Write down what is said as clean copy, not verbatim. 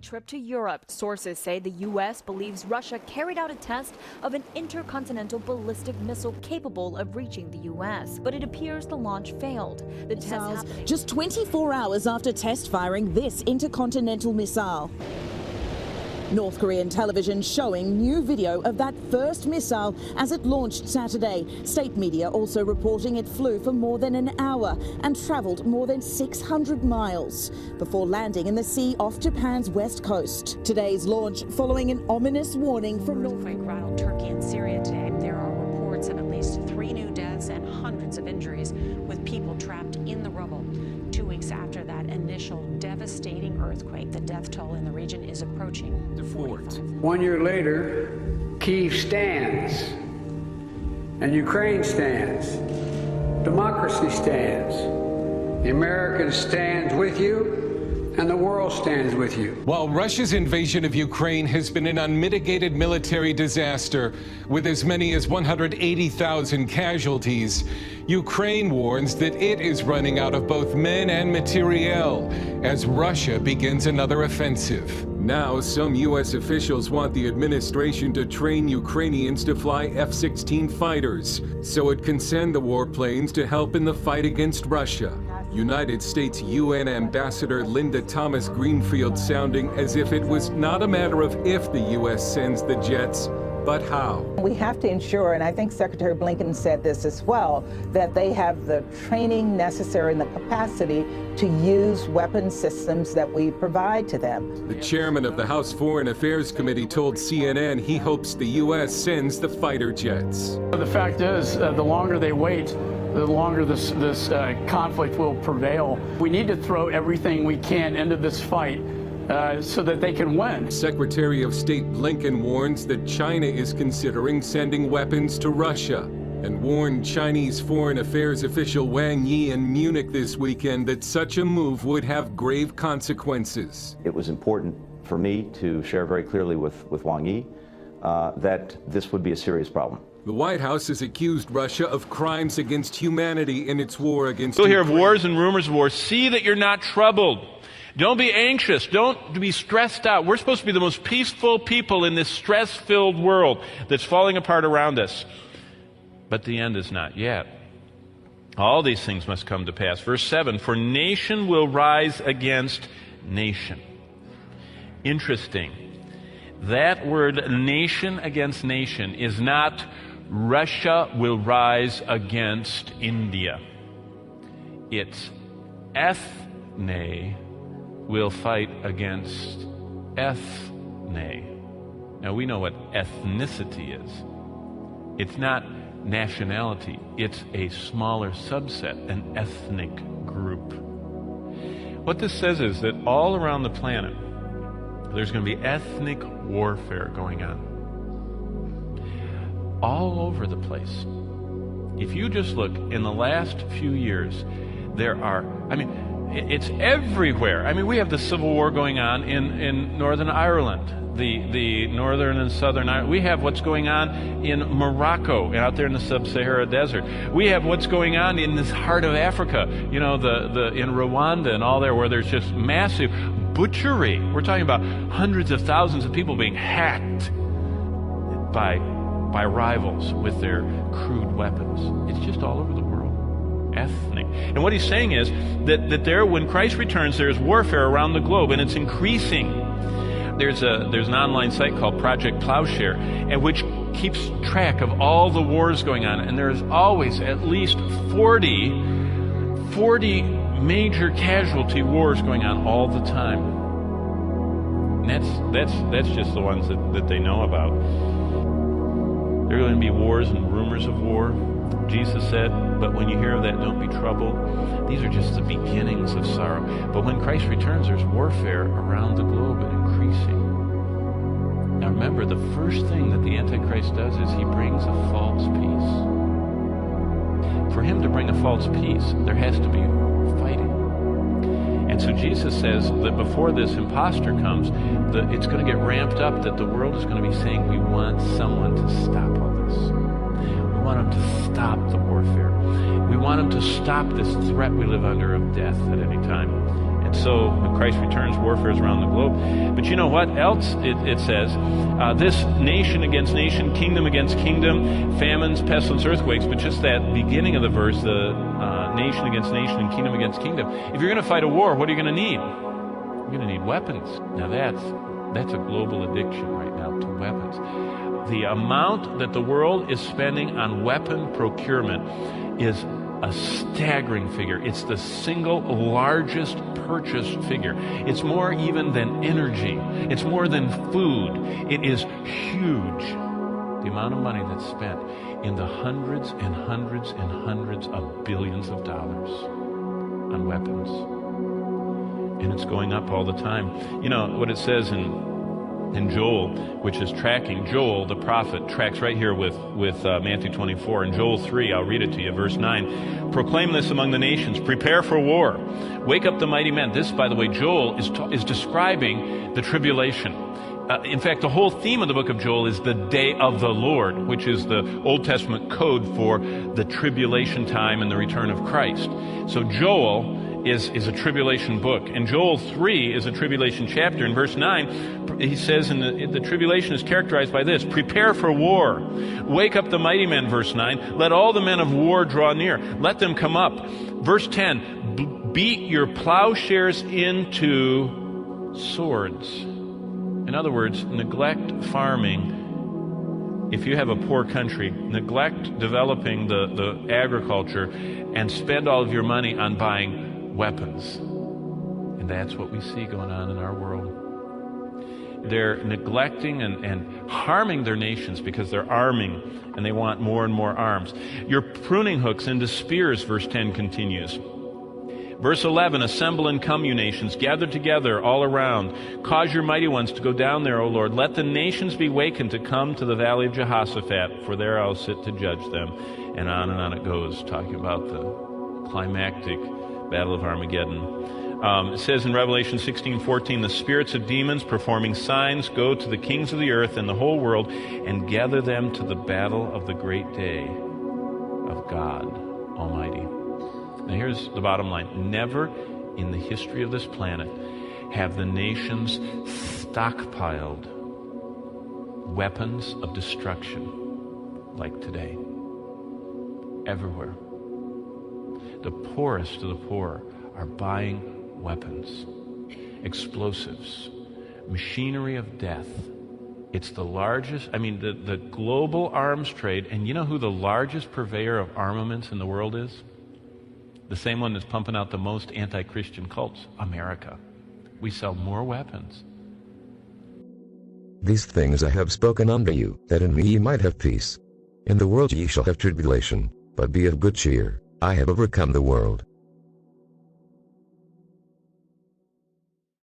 trip to Europe. Sources say the U.S. believes Russia carried out a test of an intercontinental ballistic missile capable of reaching the U.S., but it appears the launch failed. The test happening just 24 hours after test firing this intercontinental missile. North Korean television showing new video of that first missile as it launched Saturday. State media also reporting it flew for more than an hour and traveled more than 600 miles before landing in the sea off Japan's west coast. Today's launch following an ominous warning from North Korea. Earthquake rattled Turkey and Syria today. There are reports of at least 3 new deaths and hundreds of injuries, with people trapped in the rubble. 2 weeks after that initial devastating earthquake, the death toll in the region is approaching 45. 1 year later, Kyiv stands, and Ukraine stands. Democracy stands. The Americans stand with you, and the world stands with you. While Russia's invasion of Ukraine has been an unmitigated military disaster with as many as 180,000 casualties, Ukraine warns that it is running out of both men and materiel as Russia begins another offensive. Now, some U.S. officials want the administration to train Ukrainians to fly F-16 fighters so it can send the warplanes to help in the fight against Russia. United States UN Ambassador Linda Thomas Greenfield sounding as if it was not a matter of if the U.S. sends the jets, but how. We have to ensure, and I think Secretary Blinken said this as well, that they have the training necessary and the capacity to use weapon systems that we provide to them. The chairman of the House Foreign Affairs Committee told CNN he hopes the U.S. sends the fighter jets. The fact is, the longer they wait, the longer this conflict will prevail. We need to throw everything we can into this fight so that they can win. Secretary of State Blinken warns that China is considering sending weapons to Russia and warned Chinese Foreign Affairs official Wang Yi in Munich this weekend that such a move would have grave consequences. It was important for me to share very clearly with Wang Yi that this would be a serious problem. The White House has accused Russia of crimes against humanity in its war against You'll hear Ukraine. of wars and rumors of wars. See that you're not troubled. Don't be anxious. Don't be stressed out. We're supposed to be the most peaceful people in this stress-filled world that's falling apart around us. But the end is not yet. All these things must come to pass. Verse 7, for nation will rise against nation. Interesting. That word nation against nation is not Russia will rise against India. It's ethne will fight against ethne. Now we know what ethnicity is. It's not nationality. It's a smaller subset, an ethnic group. What this says is that all around the planet, there's going to be ethnic warfare going on. All over the place. If you just look, in the last few years, there are, it's everywhere. We have the Civil War going on in Northern Ireland, the Northern and Southern Ireland. We have what's going on in Morocco, out there in the Sub-Sahara Desert. We have what's going on in this heart of Africa, in Rwanda and all there, where there's just massive butchery. We're talking about hundreds of thousands of people being hacked by rivals with their crude weapons. It's just all over the world. Ethnic. And what he's saying is that there, when Christ returns, there's warfare around the globe, and it's increasing. There's an online site called Project Plowshare, and which keeps track of all the wars going on, and there's always at least 40 major casualty wars going on all the time. And that's just the ones that they know about. There are going to be wars and rumors of war. Jesus said, but when you hear of that, don't be troubled. These are just the beginnings of sorrow. But when Christ returns, there's warfare around the globe and increasing. Now remember, the first thing that the Antichrist does is he brings a false peace. For him to bring a false peace, there has to be fighting. And so Jesus says that before this imposter comes, it's going to get ramped up, that the world is going to be saying, we want someone to stop all this. We want him to stop the warfare. We want him to stop this threat we live under of death at any time. And so when Christ returns, warfare is around the globe. But you know what else it says? This nation against nation, kingdom against kingdom, famines, pestilence, earthquakes. But just that beginning of the verse, the nation against nation and kingdom against kingdom. If you're going to fight a war, what are you going to need? You're going to need weapons. Now that's a global addiction right now to weapons. The amount that the world is spending on weapon procurement is a staggering figure. It's the single largest purchased figure. It's more even than energy. It's more than food. It is huge. The amount of money that's spent in the hundreds and hundreds and hundreds of billions of dollars on weapons. And it's going up all the time. You know what it says in Joel, which is tracking. Joel, the prophet, tracks right here with Matthew 24. In Joel 3, I'll read it to you, verse 9. Proclaim this among the nations. Prepare for war. Wake up the mighty men. This, by the way, Joel is describing the tribulation. In fact, the whole theme of the book of Joel is the day of the Lord, which is the Old Testament code for the tribulation time and the return of Christ. So Joel is a tribulation book. And Joel 3 is a tribulation chapter. In verse 9, he says the tribulation is characterized by this: prepare for war. Wake up the mighty men, verse 9. Let all the men of war draw near. Let them come up. Verse 10, beat your plowshares into swords. In other words, neglect farming. If you have a poor country, neglect developing the agriculture and spend all of your money on buying weapons. And that's what we see going on in our world. They're neglecting and harming their nations because they're arming and they want more and more arms. Your pruning hooks into spears, verse 10 continues. Verse 11, assemble and come, you nations, gather together all around. Cause your mighty ones to go down there, O Lord. Let the nations be wakened to come to the valley of Jehoshaphat, for there I'll sit to judge them. And on it goes, talking about the climactic Battle of Armageddon. It says in Revelation 16:14, the spirits of demons performing signs go to the kings of the earth and the whole world and gather them to the battle of the great day of God Almighty. Now here's the bottom line. Never in the history of this planet have the nations stockpiled weapons of destruction like today. Everywhere. The poorest of the poor are buying weapons, explosives, machinery of death. It's the largest, the global arms trade, and you know who the largest purveyor of armaments in the world is? The same one that's pumping out the most anti-Christian cults, America. We sell more weapons. These things I have spoken unto you, that in me ye might have peace. In the world ye shall have tribulation, but be of good cheer. I have overcome the world.